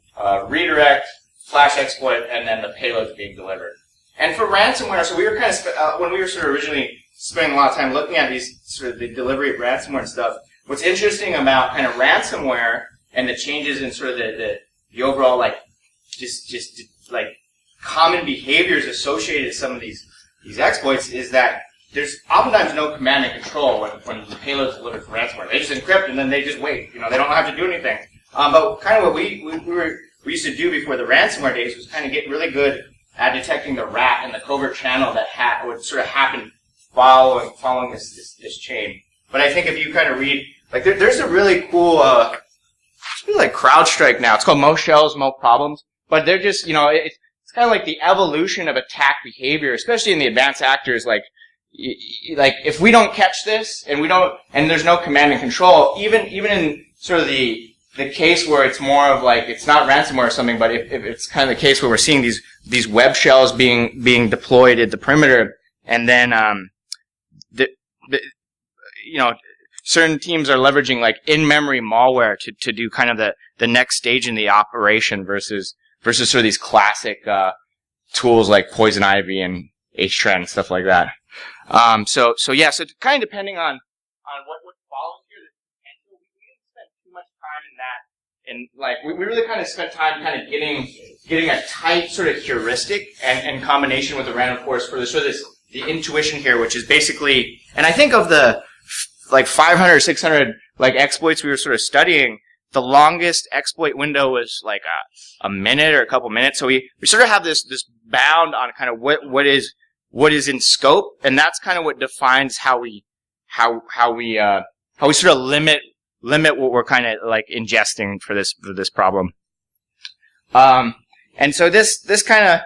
redirect, Flash exploit, and then the payloads being delivered. And for ransomware, so we were kind of when we were sort of originally spending a lot of time looking at these sort of the delivery of ransomware and stuff. What's interesting about kind of ransomware and the changes in sort of the overall like just like common behaviors associated with some of these exploits is that there's oftentimes no command and control when the payload is delivered for ransomware. They just encrypt and then they just wait. They don't have to do anything. But kind of what we used to do before the ransomware days was kind of get really good at detecting the rat and the covert channel that would sort of happen following this chain. But I think if you kind of read, like there's a really cool, it's really like CrowdStrike now. It's called Most Shells, Most Problems. But they're just, it's kind of like the evolution of attack behavior, especially in the advanced actors like, like if we don't catch this and there's no command and control, even in sort of the case where it's more of like it's not ransomware or something, but if it's kind of the case where we're seeing these web shells being deployed at the perimeter, and then certain teams are leveraging like in-memory malware to do kind of the next stage in the operation versus sort of these classic tools like Poison Ivy and HTrend, stuff like that. So kind of depending on what follows here, we didn't spend too much time in that. And like we really kind of spent time kind of getting a tight sort of heuristic and combination with the random forest for the intuition here, which is basically, and I think of the like 500 or 600 like exploits we were sort of studying, the longest exploit window was like a minute or a couple minutes. So we sort of have this bound on kind of what is in scope, and that's kind of what defines how we sort of limit what we're kind of like ingesting for this problem. And so this kind of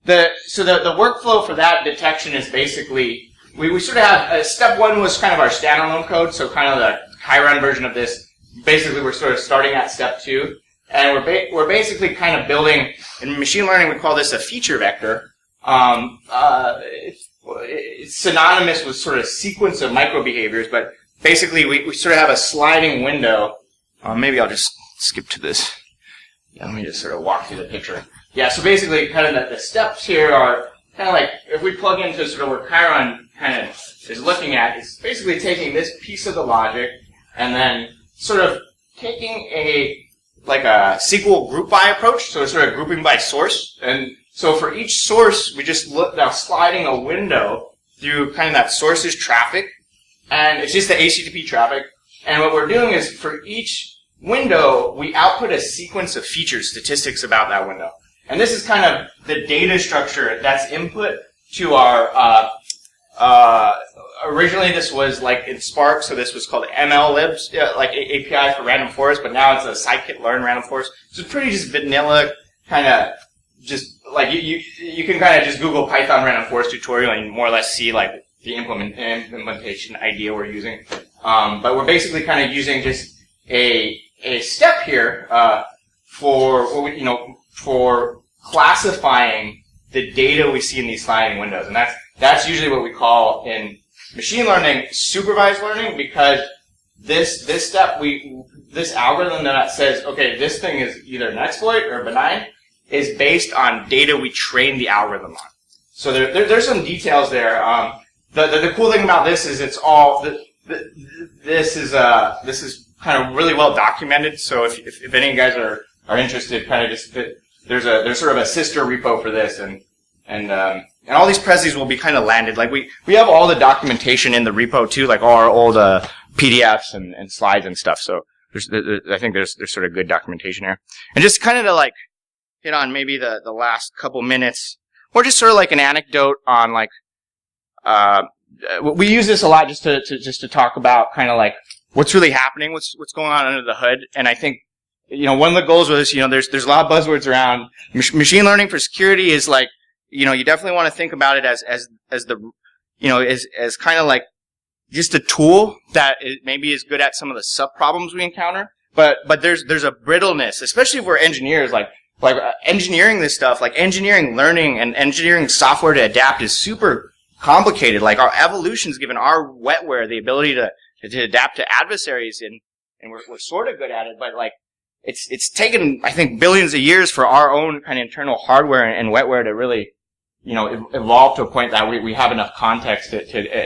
the workflow for that detection is basically we sort of have step one was kind of our standalone code, so kind of the CHIRON version of this. Basically, we're sort of starting at step two, and we're basically kind of building. In machine learning, we call this a feature vector. It's synonymous with sort of sequence of micro behaviors, but basically we sort of have a sliding window. Maybe I'll just skip to this. Yeah, let me just sort of walk through the picture. Yeah, so basically kind of the steps here are kind of like if we plug into sort of what CHIRON kind of is looking at, it's basically taking this piece of the logic and then sort of taking a SQL group by approach, so it's sort of grouping by source. And so for each source, we just look now sliding a window through kind of that source's traffic, and it's just the HTTP traffic. And what we're doing is for each window, we output a sequence of features, statistics about that window. And this is kind of the data structure that's input to our, originally this was like in Spark, so this was called MLlibs, like API for random forest, but now it's a scikit-learn random forest. So it's pretty just vanilla, kind of just like you can kind of just Google Python random forest tutorial and more or less see like the implementation idea we're using. But we're basically kind of using just a step here for classifying the data we see in these sliding windows, and that's usually what we call in machine learning supervised learning, because this step this algorithm that says okay this thing is either an exploit or benign is based on data we trained the algorithm on. So there's some details there. The cool thing about this is it's all this is kind of really well documented. So if any of you guys are interested, kind of just there's sort of a sister repo for this, and all these prezis will be kind of landed. Like we have all the documentation in the repo too, like all our old PDFs and slides and stuff. So I think there's sort of good documentation here. And just kind of to like hit on maybe the last couple minutes, or just sort of like an anecdote on like we use this a lot just to talk about kind of like what's really happening, what's going on under the hood. And I think one of the goals was there's a lot of buzzwords around machine learning for security is like you definitely want to think about it as the as kind of like just a tool that maybe is good at some of the sub problems we encounter, but there's a brittleness, especially if we're engineers, like engineering this stuff, like engineering learning and engineering software to adapt is super complicated. Like our evolution's given our wetware the ability to adapt to adversaries, and we're sort of good at it, but like it's taken I think billions of years for our own kind of internal hardware and wetware to really evolve to a point that we have enough context to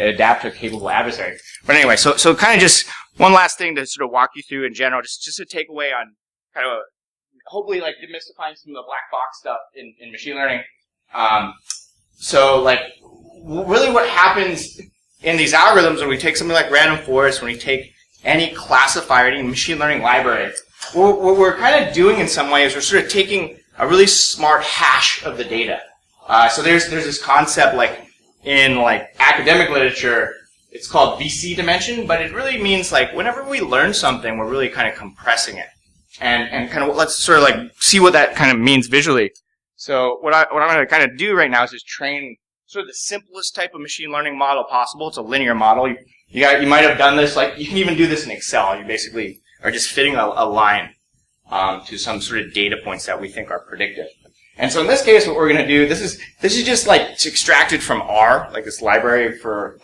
adapt to a capable adversary. But anyway, so kind of just one last thing to sort of walk you through in general, just to take away on kind of hopefully like demystifying some of the black box stuff in machine learning. So like really what happens in these algorithms when we take something like random forest, when we take any classifier, any machine learning library, what we're kind of doing in some ways, we're sort of taking a really smart hash of the data. So there's this concept like in like academic literature, it's called VC dimension, but it really means like whenever we learn something, we're really kind of compressing it. And kind of let's sort of like see what that kind of means visually. So what I'm going to kind of do right now is just train sort of the simplest type of machine learning model possible. It's a linear model. You might have done this, like, you can even do this in Excel. You basically are just fitting a line to some sort of data points that we think are predictive. And so in this case, what we're going to do, this is just like extracted from R, like this library for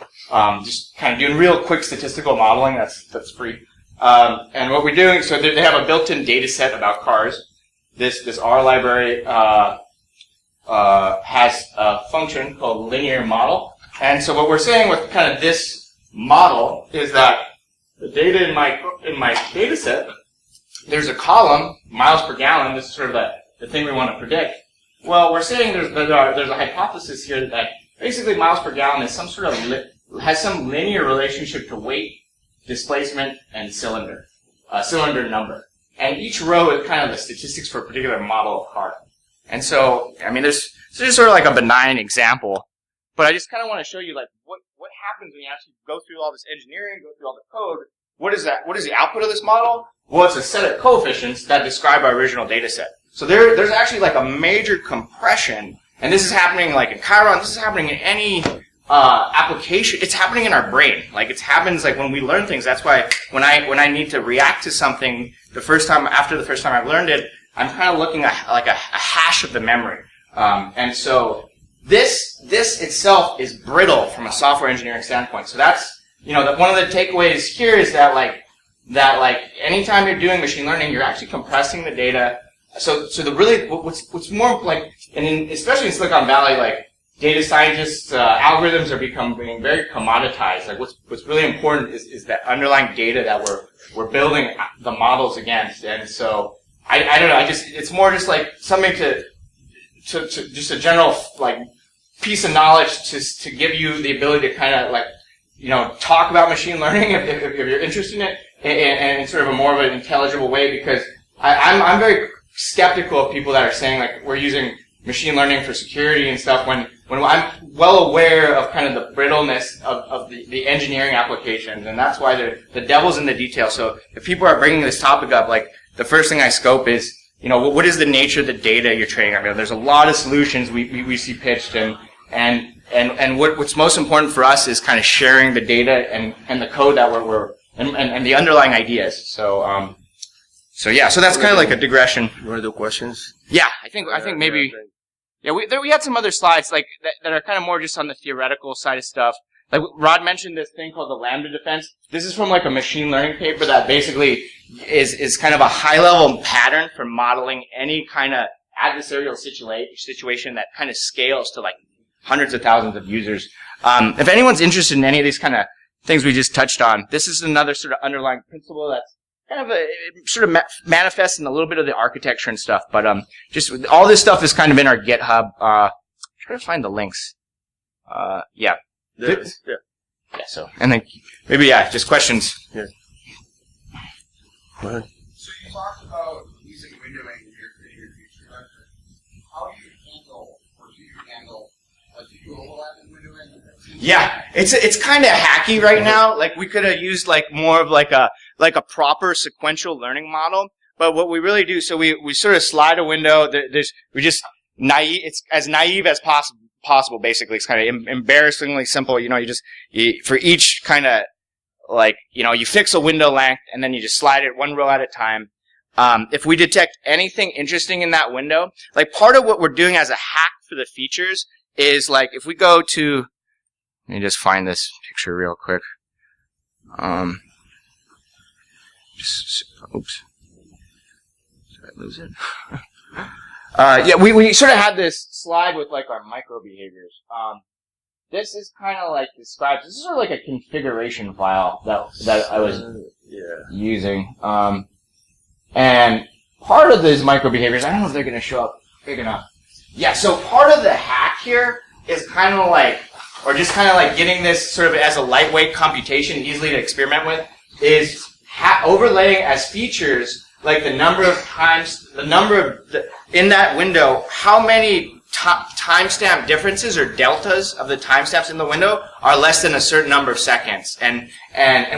just kind of doing real quick statistical modeling. That's free. And what we're doing, so they have a built-in data set about cars. This R library has a function called linear model. And so what we're saying with kind of this model is that the data in my data set, there's a column, miles per gallon. This is sort of the thing we want to predict. Well, we're saying there's a hypothesis here that basically miles per gallon is some sort of has some linear relationship to weight, displacement, and cylinder number. And each row is kind of the statistics for a particular model of car. And so, I mean, this is sort of like a benign example, but I just kind of want to show you like what happens when you actually go through all this engineering, go through all the code. What is that? What is the output of this model? Well, it's a set of coefficients that describe our original data set. So there's actually like a major compression, and this is happening like in CHIRON. This is happening in any application. It's happening in our brain. Like it happens like when we learn things. That's why when I need to react to something after the first time I've learned it, I'm kind of looking at like a hash of the memory. And so this itself is brittle from a software engineering standpoint. So that's one of the takeaways here is that anytime you're doing machine learning, you're actually compressing the data. So what's more like, and especially in Silicon Valley, like data scientists, algorithms are becoming very commoditized. Like what's really important is that underlying data that we're building the models against. And so I don't know. It's more just like something to just a general like piece of knowledge to give you the ability to kind of like talk about machine learning if you're interested in it in sort of a more of an intelligible way, because I'm very skeptical of people that are saying like we're using machine learning for security and stuff when I'm well aware of kind of the brittleness of the engineering applications, and that's why the devil's in the detail. So if people are bringing this topic up, like the first thing I scope is what is the nature of the data you're training on? There's a lot of solutions we see pitched, and what's most important for us is kind of sharing the data and the code that and the underlying ideas. So that's kind of like a digression. You want to do questions? Yeah, I think maybe. Yeah, we had some other slides like that are kind of more just on the theoretical side of stuff. Like Rod mentioned this thing called the lambda defense. This is from like a machine learning paper that basically is kind of a high level pattern for modeling any kind of adversarial situation that kind of scales to like hundreds of thousands of users. If anyone's interested in any of these kind of things we just touched on, this is another sort of underlying principle that's kind of sort of manifests in a little bit of the architecture and stuff. But just all this stuff is kind of in our GitHub. Try to find the links. Yeah. Yeah. Yeah. So and then maybe just questions. Yeah. Go ahead. So you talked about using windowing in your future lecture. How do you handle do you overlap in windowing? Yeah, it's kind of hacky right now. Like we could have used like more of like a proper sequential learning model, but what we really do, so we sort of slide a window. We just naive. It's as naive as possible. Basically, it's kind of embarrassingly simple. For each kind of like you fix a window length and then you just slide it one row at a time. If we detect anything interesting in that window, like part of what we're doing as a hack for the features is like if we go to, let me just find this picture real quick. Oops. Did I lose it? Yeah, we sort of had this slide with like our micro behaviors. This is kind of like describes. This is sort of like a configuration file that I was using. And part of these micro behaviors, I don't know if they're going to show up big enough. Yeah, so part of the hack here is kind of like, or just kind of like getting this sort of as a lightweight computation, easily to experiment with, is overlaying as features like the number of times, in that window, how many timestamp differences or deltas of the timestamps in the window are less than a certain number of seconds. And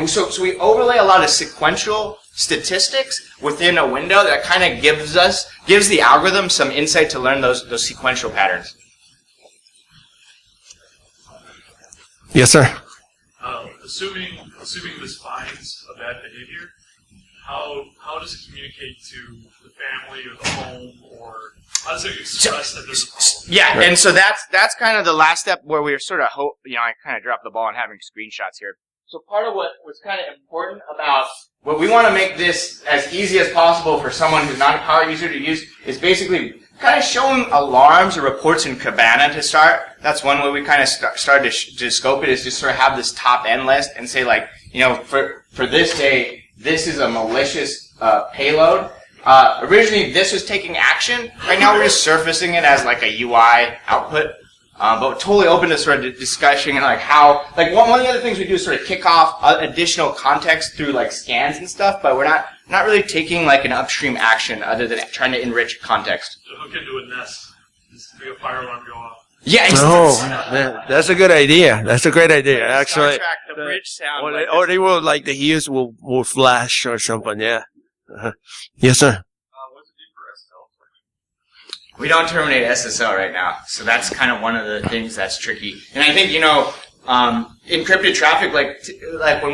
so we overlay a lot of sequential statistics within a window that kind of gives the algorithm some insight to learn those sequential patterns. Yes, sir. Assuming this finds a bad behavior, how does it communicate to the family or the home, or how does it express that there's a problem? Yeah, Right. and so that's kind of the last step where we were sort of I kind of dropped the ball on having screenshots here. So part of what's kind of important about what we want to make this as easy as possible for someone who's not a power user to use is basically kind of showing alarms or reports in Kibana to start. That's one way we kind of started to scope it, is just sort of have this top end list and say, like, for this day, this is a malicious payload. Originally, this was taking action. Right now, we're just surfacing it as like a UI output. But totally open to sort of discussion and like how, like one of the other things we do is sort of kick off additional context through like scans and stuff, but we're not really taking like an upstream action other than trying to enrich context. So hook into a nest. Just make a fire alarm go off. Yeah, That's a good idea. That's a great idea, actually. Star Trek, the bridge sound. Or they will, like, the hues will flash or something, yeah. Yes, sir. What's it do for SSL? We don't terminate SSL right now, so that's kind of one of the things that's tricky. And I think, encrypted traffic, like when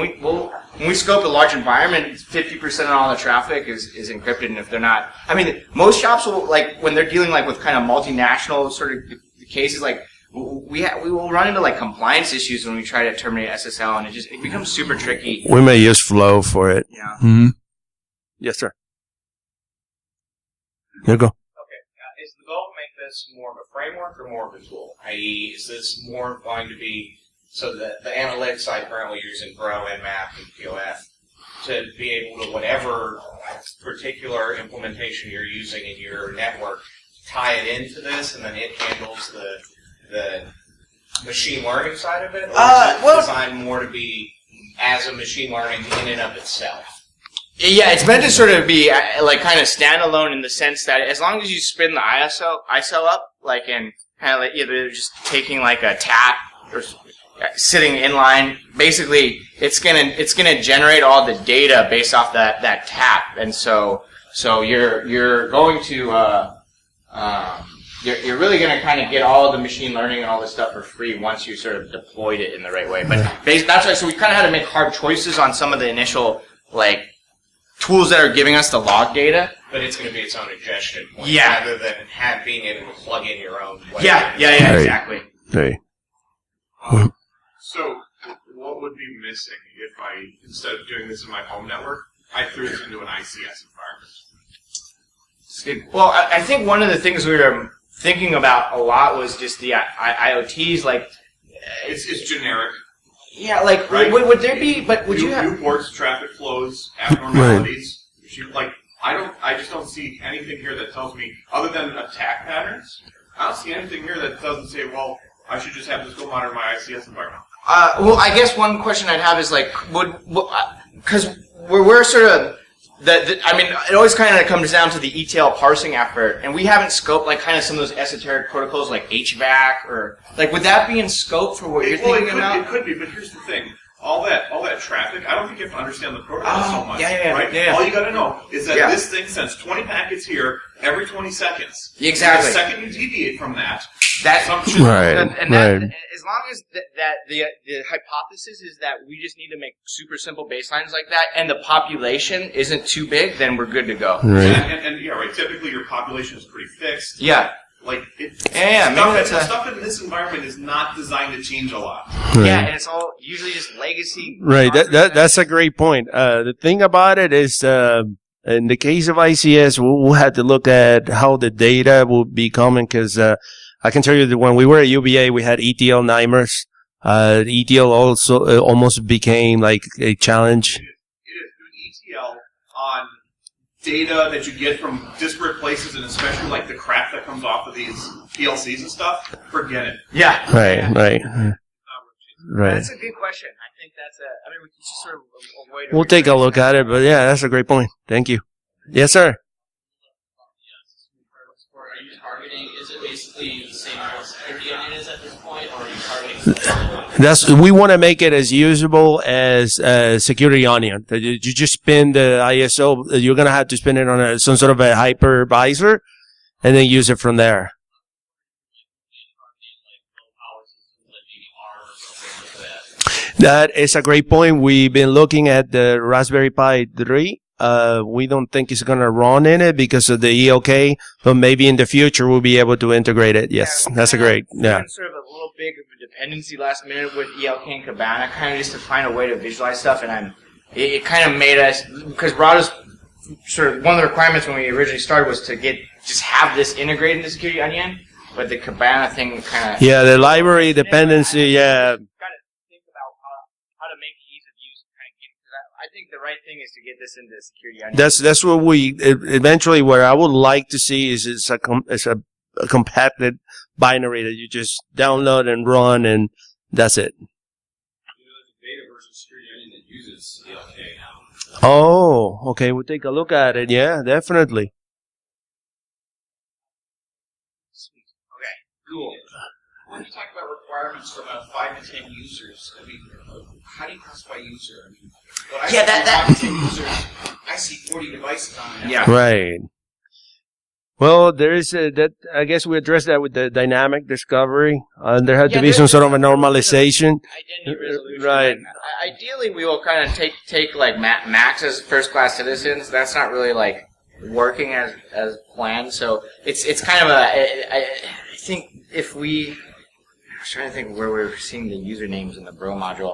we scope a large environment, 50% of all the traffic is encrypted, and if they're not, I mean, most shops will, like, when they're dealing like with kind of multinational sort of cases, like, we will run into like compliance issues when we try to terminate SSL, and it becomes super tricky. We may use Flow for it. Yeah. Mm-hmm. Yes, sir. Here you go. Okay. Is the goal to make this more of a framework or more of a tool? I.e., is this more going to be so that the analytics side currently using Grow, Nmap, and POF to be able to whatever particular implementation you're using in your network, tie it into this, and then it handles the machine learning side of it? Or is it designed more to be as a machine learning in and of itself? Yeah, it's meant to sort of be like kind of standalone in the sense that as long as you spin the ISO up, like, and kind of like either just taking like a tap or sitting in line, basically it's gonna generate all the data based off that tap, and so you're going to you're really going to kind of get all of the machine learning and all this stuff for free once you sort of deployed it in the right way. But that's why. So we kind of had to make hard choices on some of the initial like tools that are giving us the log data. But it's going to be its own ingestion point, Yeah. rather than being able to plug in your own. Yeah, Right. exactly. Hey. So, what would be missing if I, instead of doing this in my home network, I threw this into an ICS environment? Well, I think one of the things we were thinking about a lot was just the IoTs, like. It's generic. Yeah, like, Right. would there be, but would you have. New ports, traffic flows, abnormalities. Like, I just don't see anything here that tells me, other than attack patterns, I don't see anything here that doesn't say, well, I should just have this go monitor my ICS environment. Well, I guess one question I'd have is like, because we're sort of, I mean, it always kind of comes down to the ETL parsing effort, and we haven't scoped like kind of some of those esoteric protocols like HVAC or like, would that be in scope for what you're thinking about? It could be, but here's the thing. All that traffic, I don't think you have to understand the protocol so much. Right? Yeah. All you got to know is that this thing sends 20 packets here every 20 seconds. Exactly. The second you deviate from that, That, Right. and that, as long as the hypothesis is that we just need to make super simple baselines like that, and the population isn't too big, then we're good to go. Right. and yeah, right. Typically, your population is pretty fixed. Yeah. Like stuff in this environment is not designed to change a lot. Right. Yeah, and it's all usually just legacy. Right. That's a great point. The thing about it is, in the case of ICS, we'll have to look at how the data will be coming, because I can tell you that when we were at UBA, we had ETL NIMers. ETL also almost became like a challenge. It is doing ETL on data that you get from disparate places, and especially like the crap that comes off of these PLCs and stuff. Forget it. Yeah. Right. That's a good question. I think we can just sort of avoid it. We'll take a look at it, but yeah, that's a great point. Thank you. Yes, sir. Are you targeting, is it basically the same level of security onion is at this point, or are you targeting? We want to make it as usable as Security Onion. You just spin the ISO. You're going to have to spin it on some sort of a hypervisor, and then use it from there. That is a great point. We've been looking at the Raspberry Pi 3. We don't think it's going to run in it because of the ELK, but maybe in the future we'll be able to integrate it. Yes, that's a great, yeah. Sort of a little big of a dependency last minute with ELK and Cabana, kind of just to find a way to visualize stuff, and it kind of made us, because Rod was sort of, one of the requirements when we originally started was to just have this integrated into Security Onion, but the Cabana thing kind of... Yeah, the library dependency, yeah. I think the right thing is to get this into Security Onion. That's what we eventually. Where I would like to see is it's a compacted binary that you just download and run, and that's it. You know, there's a beta version of Security Onion that uses ELK now. Oh, okay. We'll take a look at it. Yeah, definitely. Okay, cool. When you talk about requirements from 5 to 10 users, I mean, how do you classify user? I mean, when I see 5 to 10 users, I see 40 devices on it. Yeah. Right. Well, there is that. I guess we addressed that with the dynamic discovery. There had to be some sort of a normalization. Identity resolution. Right. Ideally, we will kind of take like Max as first class citizens. That's not really like working as planned. So it's kind of I think if we. I was trying to think where we were seeing the usernames in the Bro module.